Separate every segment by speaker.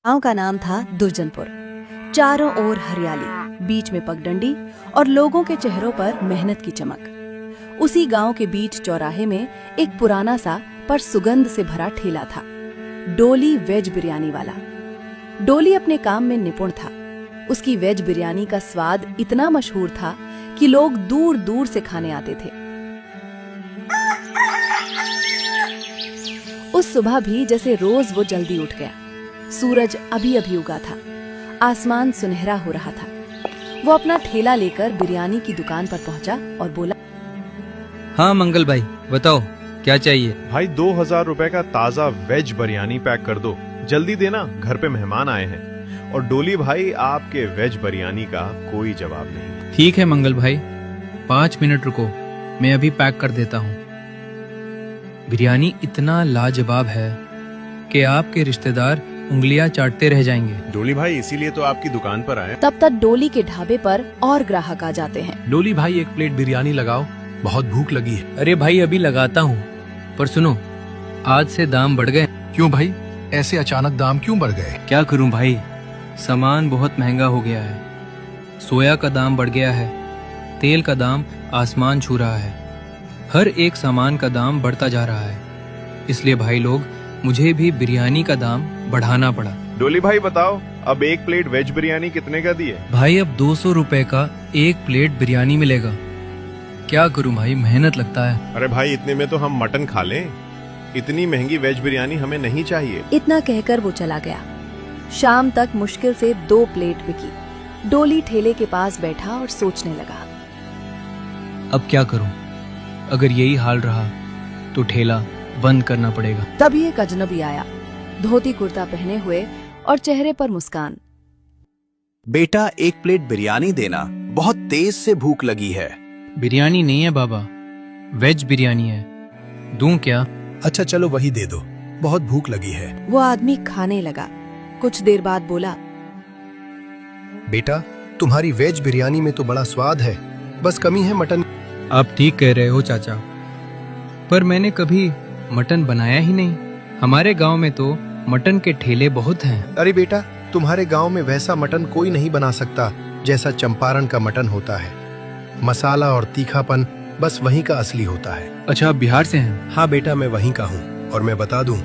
Speaker 1: गांव का नाम था दुर्जनपुर। चारों ओर हरियाली, बीच में पगडंडी और लोगों के चेहरों पर मेहनत की चमक। उसी गांव के बीच चौराहे में एक पुराना सा पर सुगंध से भरा ठेला था, डोली वेज बिरयानी वाला। डोली अपने काम में निपुण था। उसकी वेज बिरयानी का स्वाद इतना मशहूर था कि लोग दूर दूर से खाने आते थे। उस सुबह भी जैसे रोज वो जल्दी उठ गया। सूरज अभी अभी उगा था, आसमान सुनहरा हो रहा था। वो अपना ठेला लेकर बिरयानी की दुकान पर पहुंचा और बोला,
Speaker 2: हाँ मंगल भाई, बताओ क्या चाहिए?
Speaker 3: भाई 2000 रुपए का ताजा वेज बिरयानी पैक कर दो, जल्दी देना, घर पे मेहमान आए हैं। और डोली भाई, आपके वेज बिरयानी का कोई जवाब नहीं।
Speaker 2: ठीक है मंगल भाई, 5 मिनट रुको, मैं अभी पैक कर देता हूँ। बिरयानी इतना लाजवाब है कि आपके रिश्तेदार उंगलियां चाटते रह जाएंगे।
Speaker 3: डोली भाई, इसीलिए तो आपकी दुकान पर आए।
Speaker 1: तब तक डोली के ढाबे पर और ग्राहक आ जाते हैं।
Speaker 4: डोली भाई, एक प्लेट बिरयानी लगाओ, बहुत भूख लगी है।
Speaker 2: अरे भाई अभी लगाता हूँ, पर सुनो, आज से दाम बढ़ गए।
Speaker 4: क्यों भाई, ऐसे अचानक दाम क्यों बढ़ गए?
Speaker 2: क्या करूँ भाई, सामान बहुत महंगा हो गया है। सोया का दाम बढ़ गया है, तेल का दाम आसमान छू रहा है, हर एक सामान का दाम बढ़ता जा रहा है। इसलिए भाई लोग, मुझे भी बिरयानी का दाम बढ़ाना पड़ा।
Speaker 3: डोली भाई बताओ, अब एक प्लेट वेज बिरयानी कितने का दिए?
Speaker 2: भाई अब 200 रुपए का एक प्लेट बिरयानी मिलेगा। क्या करूं भाई, मेहनत लगता है।
Speaker 3: अरे भाई, इतने में तो हम मटन खा लें। इतनी महंगी वेज बिरयानी हमें नहीं चाहिए।
Speaker 1: इतना कहकर वो चला गया। शाम तक मुश्किल से 2 प्लेट बिकी। डोली ठेले के पास बैठा और सोचने लगा,
Speaker 2: अब क्या करूं? अगर यही हाल रहा तो ठेला बंद करना पड़ेगा।
Speaker 1: तभी एक अजनबी आया, धोती कुर्ता पहने हुए और चेहरे पर मुस्कान।
Speaker 5: बेटा, एक प्लेट बिरयानी देना, बहुत तेज से भूख लगी है।
Speaker 2: बिरयानी नहीं है बाबा, वेज बिरयानी है। दूं क्या?
Speaker 4: अच्छा चलो वही दे दो, बहुत भूख लगी है।
Speaker 1: वो आदमी खाने लगा। कुछ देर बाद बोला,
Speaker 4: बेटा, तुम्हारी वेज बिरयानी में तो बड़ा स्वाद है, बस कमी है मटन।
Speaker 2: आप ठीक कह रहे हो चाचा, पर मैंने कभी मटन बनाया ही नहीं। हमारे गांव में तो मटन के ठेले बहुत हैं।
Speaker 4: अरे बेटा, तुम्हारे गांव में वैसा मटन कोई नहीं बना सकता जैसा चंपारण का मटन होता है। मसाला और तीखापन बस वहीं का असली होता है।
Speaker 2: अच्छा, आप बिहार से हैं?
Speaker 4: हाँ बेटा, मैं वहीं का हूँ। और मैं बता दूं,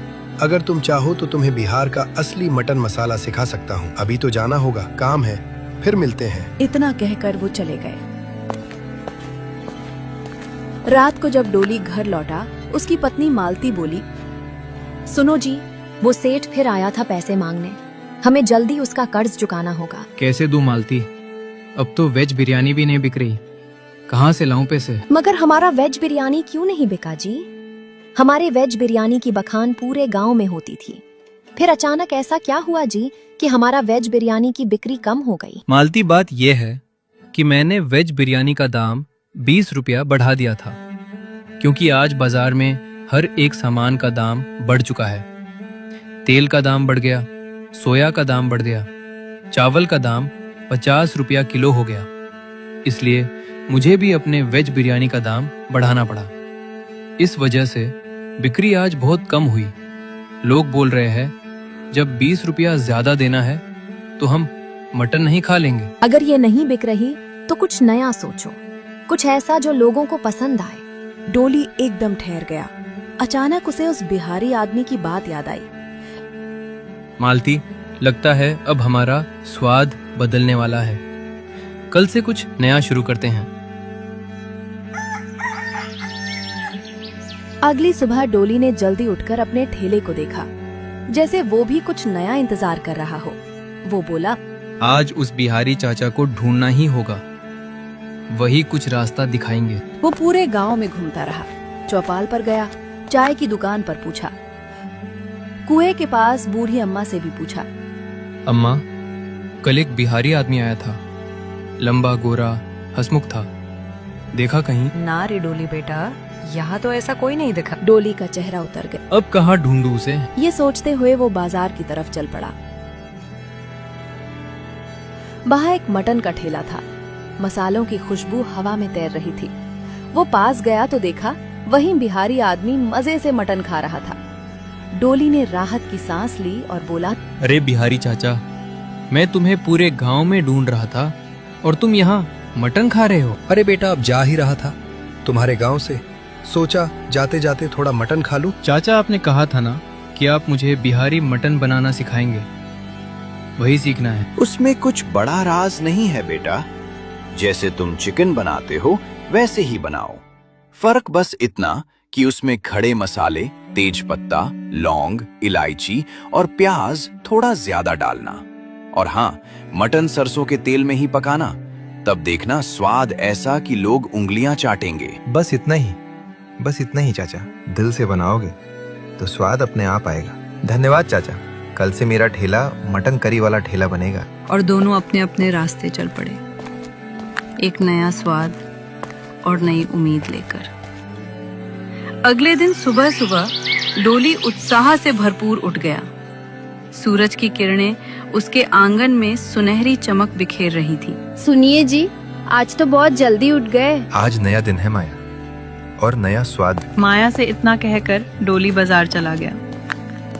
Speaker 4: अगर तुम चाहो तो तुम्हें बिहार का असली मटन मसाला सिखा सकता हूँ। अभी तो जाना होगा, काम है, फिर मिलते हैं।
Speaker 1: इतना कहकर वो चले गए। रात को जब डोली घर लौटा, उसकी पत्नी मालती बोली,
Speaker 6: सुनो जी, वो सेठ फिर आया था पैसे मांगने। हमें जल्दी उसका कर्ज चुकाना होगा।
Speaker 2: कैसे दूं मालती, अब तो वेज बिरयानी भी नहीं बिक रही, कहाँ से लाऊं पैसे?
Speaker 6: मगर हमारा वेज बिरयानी क्यों नहीं बिका जी? हमारे वेज बिरयानी की बखान पूरे गांव में होती थी। फिर अचानक ऐसा क्या हुआ जी कि हमारा वेज बिरयानी की बिक्री कम हो गई?
Speaker 2: मालती, बात यह है कि मैंने वेज बिरयानी का दाम 20 रुपया बढ़ा दिया था, क्योंकि आज बाजार में हर एक सामान का दाम बढ़ चुका है। तेल का दाम बढ़ गया, सोया का दाम बढ़ गया, चावल का दाम 50 रुपया किलो हो गया। इसलिए मुझे भी अपने वेज बिरयानी का दाम बढ़ाना पड़ा। इस वजह से बिक्री आज बहुत कम हुई। लोग बोल रहे हैं, जब 20 रुपया ज्यादा देना है तो हम मटन नहीं खा लेंगे।
Speaker 6: अगर ये नहीं बिक रही तो कुछ नया सोचो, कुछ ऐसा जो लोगों को पसंद आए।
Speaker 1: डोली एकदम ठहर गया। अचानक उसे उस बिहारी आदमी की बात याद आई।
Speaker 2: मालती, लगता है अब हमारा स्वाद बदलने वाला है। कल से कुछ नया शुरू करते हैं।
Speaker 1: अगली सुबह डोली ने जल्दी उठकर अपने ठेले को देखा, जैसे वो भी कुछ नया इंतजार कर रहा हो। वो बोला,
Speaker 2: आज उस बिहारी चाचा को ढूंढना ही होगा, वही कुछ रास्ता दिखाएंगे।
Speaker 1: वो पूरे गांव में घूमता रहा। चौपाल पर गया, चाय की दुकान पर पूछा, कुएं के पास बूढ़ी अम्मा से भी पूछा,
Speaker 2: अम्मा, कल एक बिहारी आदमी आया था, लंबा गोरा हंसमुख था, देखा कहीं?
Speaker 7: ना रे डोली बेटा, यहाँ तो ऐसा कोई नहीं दिखा।
Speaker 1: डोली का चेहरा उतर गया।
Speaker 2: अब कहाँ ढूंढूं उसे?
Speaker 1: ये सोचते हुए वो बाजार की तरफ चल पड़ा। वहाँ एक मटन का ठेला था। मसालों की खुशबू हवा में तैर रही थी। वो पास गया तो देखा वहीं बिहारी आदमी मजे से मटन खा रहा था। डोली ने राहत की सांस ली और बोला,
Speaker 2: अरे बिहारी चाचा, मैं तुम्हें पूरे गांव में ढूंढ रहा था और तुम यहाँ मटन खा रहे हो।
Speaker 4: अरे बेटा, अब जा ही रहा था तुम्हारे गांव से, सोचा जाते जाते थोड़ा मटन खा लूं।
Speaker 2: चाचा, आपने कहा था ना कि आप मुझे बिहारी मटन बनाना सिखाएंगे, वही सीखना है।
Speaker 5: उसमें कुछ बड़ा राज नहीं है बेटा, जैसे तुम चिकन बनाते हो वैसे ही बनाओ। फर्क बस इतना कि उसमें खड़े मसाले, तेज पत्ता, लौंग, इलायची और प्याज थोड़ा ज्यादा डालना। और हाँ, मटन सरसों के तेल में ही पकाना, तब देखना स्वाद ऐसा कि लोग उंगलियां चाटेंगे।
Speaker 8: बस इतना ही चाचा, दिल से बनाओगे तो स्वाद अपने आप आएगा। धन्यवाद चाचा, कल से मेरा ठेला मटन करी वाला ठेला बनेगा।
Speaker 9: और दोनों अपने अपने रास्ते चल पड़े, एक नया स्वाद और नई उम्मीद लेकर। अगले दिन सुबह सुबह डोली उत्साह से भरपूर उठ गया। सूरज की किरणें उसके आंगन में सुनहरी चमक बिखेर रही थी।
Speaker 10: सुनिए जी, आज तो बहुत जल्दी उठ गए।
Speaker 8: आज नया दिन है माया, और नया स्वाद।
Speaker 9: माया से इतना कहकर डोली बाजार चला गया।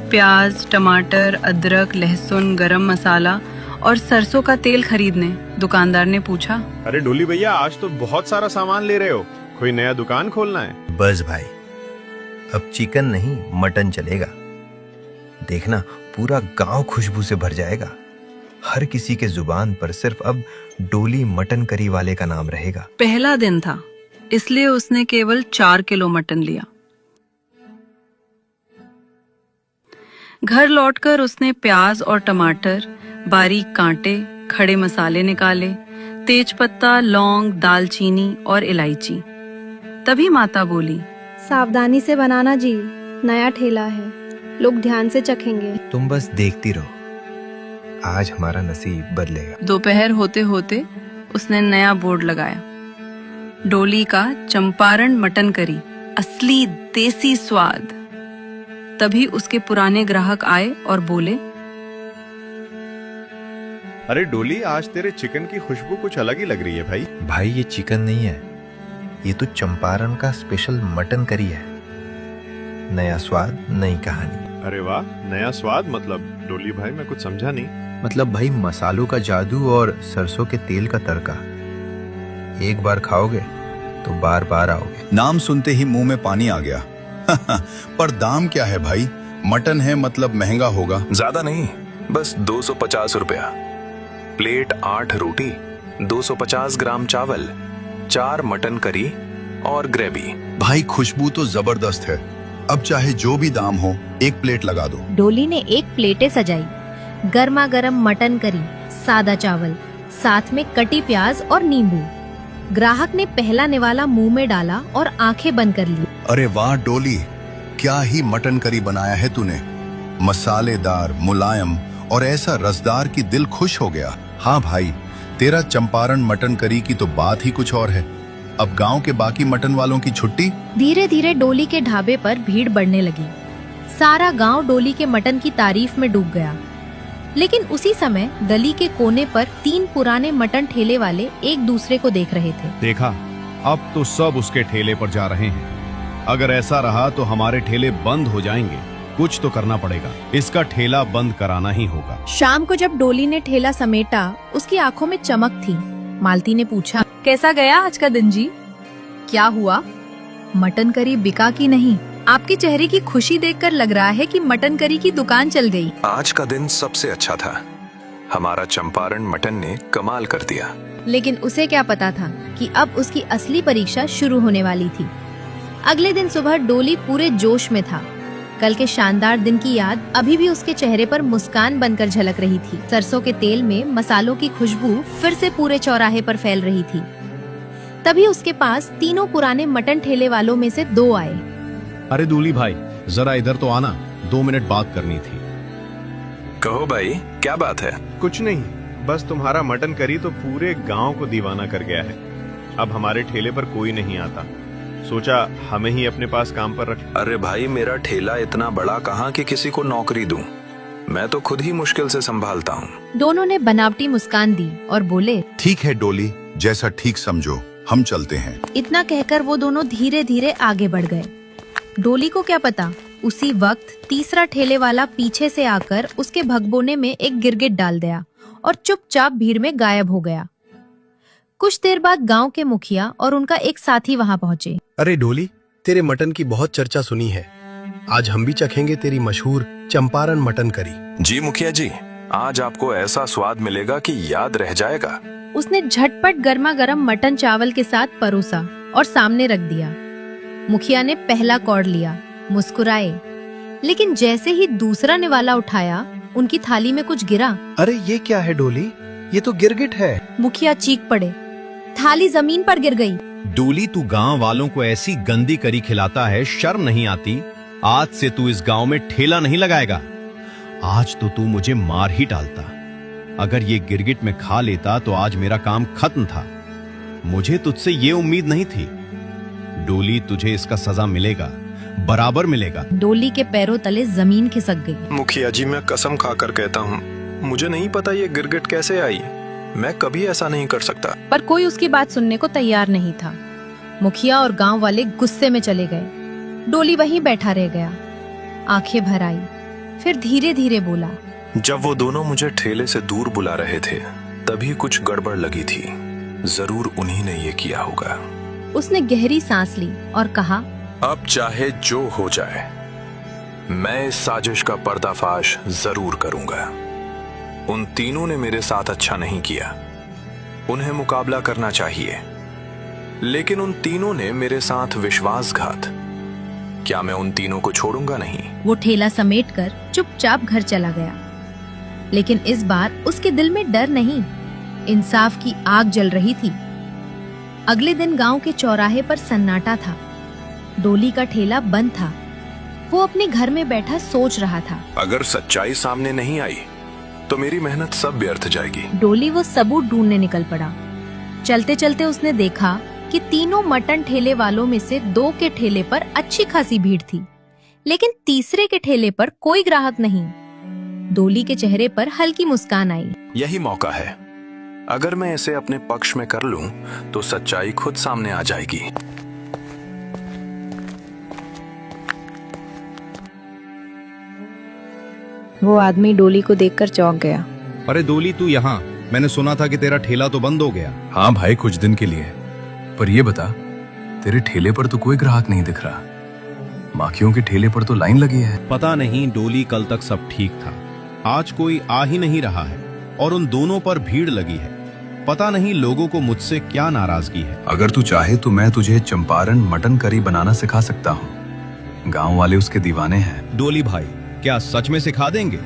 Speaker 9: प्याज, टमाटर, अदरक, लहसुन, गरम मसाला और सरसों का तेल खरीदने दुकानदार ने पूछा,
Speaker 3: अरे डोली भैया, आज तो बहुत सारा सामान ले रहे हो, कोई नया दुकान खोलना है?
Speaker 8: बस भाई, अब चिकन नहीं मटन चलेगा। देखना, पूरा गांव खुशबू से भर जाएगा। हर किसी के जुबान पर सिर्फ अब डोली मटन करी वाले का नाम रहेगा।
Speaker 9: पहला दिन था, इसलिए उसने केवल 4 किलो मटन लिया। घर लौटकर उसने प्याज और टमाटर बारीक कांटे, खड़े मसाले निकाले, तेजपत्ता, लौंग, दालचीनी और इलायची। तभी माता बोली,
Speaker 10: सावधानी से बनाना जी, नया ठेला है, लोग ध्यान से चखेंगे।
Speaker 8: तुम बस देखती रहो, आज हमारा नसीब बदलेगा।
Speaker 9: दोपहर होते होते उसने नया बोर्ड लगाया, डोली का चंपारण मटन करी, असली देसी स्वाद। तभी उसके पुराने ग्राहक आए और बोले,
Speaker 3: अरे डोली, आज तेरे चिकन की खुशबू कुछ अलग ही लग रही है भाई।
Speaker 8: भाई, ये चिकन नहीं है, ये तो चंपारण का स्पेशल मटन करी है। नया स्वाद, नई कहानी।
Speaker 3: अरे वाह, नया स्वाद मतलब? डोली भाई, मैं कुछ समझा नहीं।
Speaker 8: मतलब भाई, मसालों का जादू और सरसों के तेल का तड़का। एक बार खाओगे तो बार बार आओगे।
Speaker 11: नाम सुनते ही मुंह में पानी आ गया। पर दाम क्या है भाई? मटन है मतलब महंगा होगा।
Speaker 12: ज्यादा नहीं, बस 250 रुपया। प्लेट 8 रोटी, 250 ग्राम चावल, 4 मटन करी और ग्रेवी।
Speaker 11: भाई, खुशबू तो जबरदस्त है। अब चाहे जो भी दाम हो, एक प्लेट लगा दो।
Speaker 6: डोली ने एक प्लेटें सजाई, गर्मा गर्म मटन करी, सादा चावल, साथ में कटी प्याज और नींबू। ग्राहक ने पहला निवाला मुंह में डाला और आंखें बंद कर ली।
Speaker 11: अरे वाह डोली, क्या ही मटन करी बनाया है तूने। मसालेदार, मुलायम और ऐसा रसदार कि दिल खुश हो गया। हाँ भाई, तेरा चंपारण मटन करी की तो बात ही कुछ और है। अब गांव के बाकी मटन वालों की छुट्टी।
Speaker 6: धीरे धीरे डोली के ढाबे पर भीड़ बढ़ने लगी। सारा गांव डोली के मटन की तारीफ में डूब गया। लेकिन उसी समय गली के कोने पर 3 पुराने मटन ठेले वाले एक दूसरे को देख रहे थे।
Speaker 13: देखा, अब तो सब उसके ठेले पर जा रहे हैं। अगर ऐसा रहा तो हमारे ठेले बंद हो जाएंगे। कुछ तो करना पड़ेगा, इसका ठेला बंद कराना ही होगा।
Speaker 1: शाम को जब डोली ने ठेला समेटा, उसकी आंखों में चमक थी। मालती ने पूछा,
Speaker 9: कैसा गया आज का दिन जी?
Speaker 1: क्या हुआ? मटन करी बिका कि नहीं? आपके चेहरे की खुशी देखकर लग रहा है कि मटन करी की दुकान चल गई।
Speaker 12: आज का दिन सबसे अच्छा था। हमारा चंपारण मटन ने कमाल कर दिया।
Speaker 6: लेकिन उसे क्या पता था कि अब उसकी असली परीक्षा शुरू होने वाली थी। अगले दिन सुबह डोली पूरे जोश में था। कल के शानदार दिन की याद अभी भी उसके चेहरे पर मुस्कान बनकर झलक रही थी। सरसों के तेल में मसालों की खुशबू फिर से पूरे चौराहे पर फैल रही थी। तभी उसके पास तीनों पुराने मटन ठेले वालों में से 2 आए।
Speaker 13: अरे डोली भाई, जरा इधर तो आना, 2 मिनट बात करनी थी।
Speaker 12: कहो भाई, क्या बात है?
Speaker 3: कुछ नहीं, बस तुम्हारा मटन करी तो पूरे गांव को दीवाना कर गया है। अब हमारे ठेले पर कोई नहीं आता, सोचा हमें ही अपने पास काम पर रख।
Speaker 12: अरे भाई, मेरा ठेला इतना बड़ा कहाँ कि किसी को नौकरी दूं। मैं तो खुद ही मुश्किल से संभालता हूँ।
Speaker 6: दोनों ने बनावटी मुस्कान दी और बोले,
Speaker 11: ठीक है डोली, जैसा ठीक समझो, हम चलते हैं।
Speaker 6: इतना कहकर वो दोनों धीरे धीरे आगे बढ़ गए। डोली को क्या पता उसी वक्त तीसरा ठेले वाला पीछे से आकर उसके भगोने में एक गिरगिट डाल दिया और चुपचाप भीड़ में गायब हो गया। कुछ देर बाद गांव के मुखिया और उनका एक साथी वहां पहुंचे।
Speaker 4: अरे डोली, तेरे मटन की बहुत चर्चा सुनी है, आज हम भी चखेंगे तेरी मशहूर चंपारण मटन करी।
Speaker 12: जी मुखिया जी, आज आपको ऐसा स्वाद मिलेगा कि याद रह जाएगा।
Speaker 6: उसने झटपट गर्मा गर्म मटन चावल के साथ परोसा और सामने रख दिया। मुखिया ने पहला कौड़ लिया, मुस्कुराए, लेकिन जैसे ही दूसरा निवाला उठाया उनकी थाली में कुछ गिरा।
Speaker 4: अरे ये क्या है डोली, ये तो गिरगिट है।
Speaker 6: मुखिया चीख पड़े, थाली जमीन पर गिर गई।
Speaker 13: डोली, तू गांव वालों को ऐसी गंदी करी खिलाता है, शर्म नहीं आती? आज से तू इस गांव में ठेला नहीं लगाएगा। आज तो तू मुझे मार ही डालता। अगर ये गिरगिट में खा लेता तो आज मेरा काम खत्म था। मुझे तुझसे ये उम्मीद नहीं थी। डोली, तुझे इसका सजा मिलेगा, बराबर मिलेगा।
Speaker 6: डोली के पैरों तले जमीन खिसक गई।
Speaker 12: मुखिया जी, मैं कसम खाकर कहता हूँ, मुझे नहीं पता ये गिरगिट कैसे आई। मैं कभी ऐसा नहीं कर सकता।
Speaker 6: पर कोई उसकी बात सुनने को तैयार नहीं था। मुखिया और गांव वाले गुस्से में चले गए। डोली वहीं बैठा रह गया, आंखें भर आई, फिर धीरे धीरे बोला।
Speaker 12: जब वो दोनों मुझे ठेले से दूर बुला रहे थे तभी कुछ गड़बड़ लगी थी। जरूर उन्हीं ने ये किया होगा।
Speaker 6: उसने गहरी सांस ली और कहा,
Speaker 12: अब चाहे जो हो जाए, मैं इस साजिश का पर्दाफाश जरूर करूंगा। उन तीनों ने मेरे साथ अच्छा नहीं किया, उन्हें मुकाबला करना चाहिए, लेकिन उन तीनों ने मेरे साथ विश्वासघात। क्या मैं उन तीनों को छोड़ूंगा नहीं?
Speaker 6: वो ठेला समेटकर चुपचाप घर चला गया, लेकिन इस बार उसके दिल में डर नहीं, इंसाफ की आग जल रही थी। अगले दिन गांव के चौराहे पर सन्नाटा था। डोली का ठेला बंद था। वो अपने घर में बैठा सोच रहा था।
Speaker 12: अगर सच्चाई सामने नहीं आई तो मेरी मेहनत सब व्यर्थ जाएगी।
Speaker 6: डोली वो सबूत ढूंढने निकल पड़ा। चलते चलते उसने देखा कि तीनों मटन ठेले वालों में से दो के ठेले पर अच्छी खासी भीड़ थी, लेकिन तीसरे के ठेले पर कोई ग्राहक नहीं। डोली के चेहरे पर हल्की मुस्कान आई।
Speaker 12: यही मौका है। अगर मैं इसे अपने पक्ष में कर लूं तो सच्चाई खुद सामने आ जाएगी।
Speaker 10: वो आदमी डोली को देखकर चौंक गया।
Speaker 13: अरे डोली, तू यहाँ? मैंने सुना था कि तेरा ठेला तो बंद हो गया।
Speaker 2: हाँ भाई, कुछ दिन के लिए। पर ये बता, तेरे ठेले पर तो कोई ग्राहक नहीं दिख रहा। माखियों के ठेले पर तो लाइन लगी है।
Speaker 13: पता नहीं डोली, कल तक सब ठीक था, आज कोई आ ही नहीं रहा है और उन दोनों पर भीड़ लगी है। पता नहीं लोगों को मुझसे क्या नाराजगी है।
Speaker 2: अगर तू चाहे तो मैं तुझे चंपारण मटन करी बनाना सिखा सकता हूँ। गांव वाले उसके दीवाने हैं।
Speaker 13: डोली भाई, क्या सच में सिखा देंगे?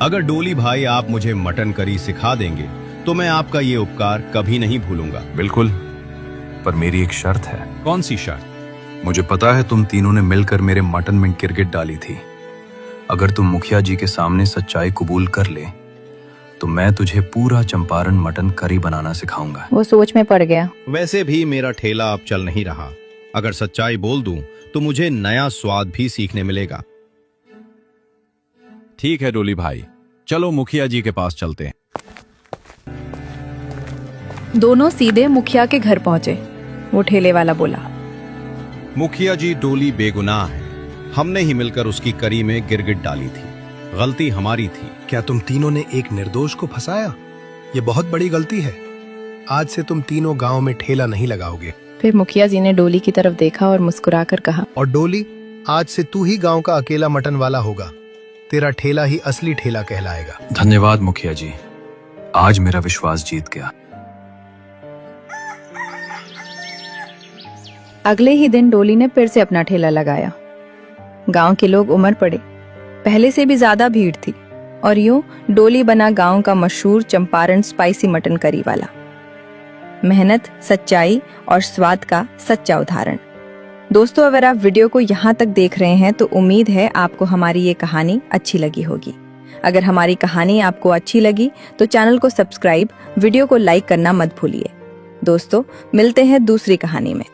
Speaker 13: अगर डोली भाई आप मुझे मटन करी सिखा देंगे तो मैं आपका ये उपकार कभी नहीं भूलूंगा।
Speaker 2: बिल्कुल, पर मेरी एक शर्त है।
Speaker 13: कौन सी शर्त?
Speaker 2: मुझे पता है तुम तीनों ने मिलकर मेरे मटन में गिरगिट डाली थी। अगर तुम मुखिया जी के सामने सच्चाई कबूल कर ले तो मैं तुझे पूरा चंपारण मटन करी बनाना सिखाऊंगा।
Speaker 10: वो सोच में पड़ गया।
Speaker 13: वैसे भी मेरा ठेला अब चल नहीं रहा। अगर सच्चाई बोल दूं तो मुझे नया स्वाद भी सीखने मिलेगा। ठीक है डोली भाई, चलो मुखिया जी के पास चलते हैं।
Speaker 10: दोनों सीधे मुखिया के घर पहुंचे। वो ठेले वाला बोला,
Speaker 13: मुखिया जी, डोली बेगुनाह है। हमने ही मिलकर उसकी करी में गिरगिट डाली थी। गलती हमारी थी।
Speaker 4: क्या तुम तीनों ने एक निर्दोष को फंसाया? ये बहुत बड़ी गलती है। आज से तुम तीनों गांव में ठेला नहीं लगाओगे।
Speaker 10: फिर मुखिया जी ने डोली की तरफ देखा और मुस्कुराकर कहा,
Speaker 4: और डोली, आज से तू ही गांव का अकेला मटन वाला होगा। तेरा ठेला ही असली ठेला कहलाएगा।
Speaker 2: धन्यवाद मुखिया जी, आज मेरा विश्वास जीत गया।
Speaker 10: अगले ही दिन डोली ने फिर से अपना ठेला लगाया। गांव के लोग उमड़ पड़े। पहले से भी ज्यादा भीड़ थी और यूं डोली बना गांव का मशहूर चंपारण स्पाइसी मटन करी वाला। मेहनत, सच्चाई और स्वाद का सच्चा उदाहरण। दोस्तों, अगर आप वीडियो को यहाँ तक देख रहे हैं तो उम्मीद है आपको हमारी ये कहानी अच्छी लगी होगी। अगर हमारी कहानी आपको अच्छी लगी तो चैनल को सब्सक्राइब, वीडियो को लाइक करना मत भूलिए। दोस्तों, मिलते हैं दूसरी कहानी में।